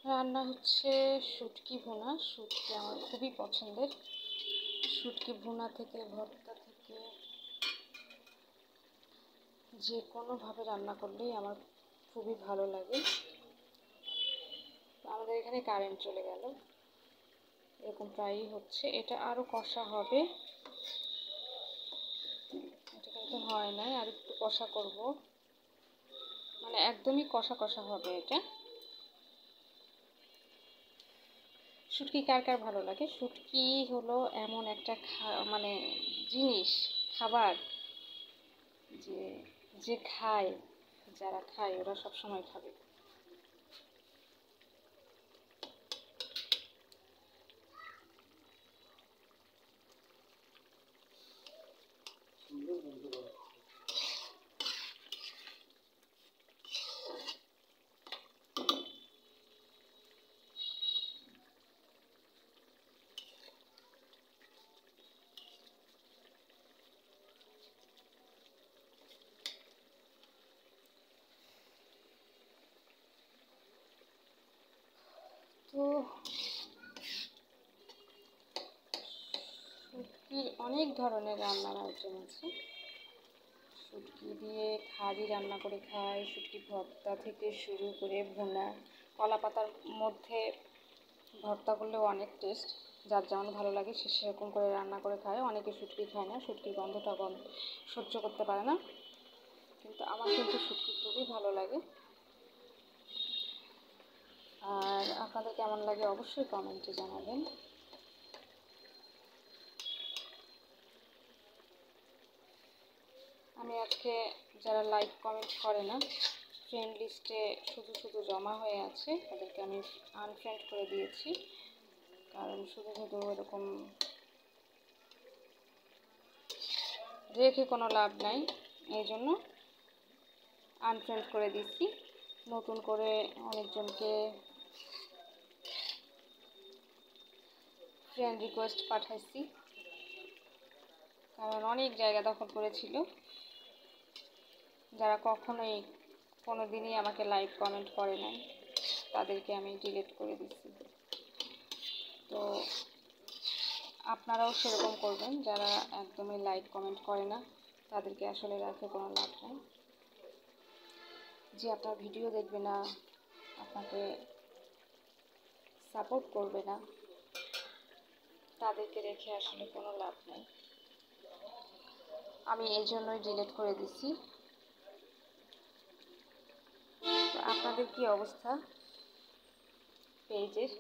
রান্না হচ্ছে শুটকি ভুনা। শুটকি আমার খুবই পছন্দের। শুটকি ভুনা থেকে ভর্তা থেকে যে কোনোভাবে রান্না করলেই আমার খুবই ভালো লাগে। আমাদের এখানে কারেন্ট চলে গেল, এরকম প্রায়ই হচ্ছে। এটা আরও কষা হবে, এটা কিন্তু হয় নাই, আর একটু কষা করব, মানে একদমই কষা কষা হবে এটা। শুটকি কার কার ভালো লাগে? শুটকি হলো এমন একটা মানে জিনিস, খাবার, যে যে খায়, যারা খায় ওরা সব সময় খাবে। তো শুটকির অনেক ধরনের রান্নার আইটেম আছে। শুটকি দিয়ে খাড়ি রান্না করে খায়, শুটকি ভর্তা থেকে শুরু করে ভুনা, কলা পাতার মধ্যে ভর্তা করলেও অনেক টেস্ট। যার যেমন ভালো লাগে সে সেরকম করে রান্না করে খায়। অনেকে শুটকি খায় না, শুটকির গন্ধটা সহ্য করতে পারে না, কিন্তু আমার কিন্তু শুটকি খুবই ভালো লাগে। আর আপনাদের কেমন লাগে অবশ্যই কমেন্টে জানাবেন। আমি আজকে যারা লাইক কমেন্ট করে না, ফ্রেন্ড লিস্টে শুধু শুধু জমা হয়ে আছে, তাদেরকে আমি আনফ্রেন্ড করে দিয়েছি। কারণ শুধু শুধু এরকম রেখে কোনো লাভ নাই, এই জন্য আনফ্রেন্ড করে দিচ্ছি। নতুন করে অনেকজনকে ফ্রেন্ড রিকোয়েস্ট পাঠাইছি, কারণ অনেক জায়গা দখল করেছিল। যারা কখনোই কোনো দিনই আমাকে লাইক কমেন্ট করে নাই, তাদেরকে আমি ডিলিট করে দিচ্ছি। তো আপনারাও সেরকম করবেন, যারা একদমই লাইক কমেন্ট করে না তাদেরকে আসলে রাখে কোনো লাভ নেই। যে আপনার ভিডিও দেখবে না, আপনাকে সাপোর্ট করবে না, তাদেরকে রেখে আসলে কোনো লাভ নেই। আমি এই জন্যই ডিলিট করে দিচ্ছি। তো আপনাদের কি অবস্থা পেজের?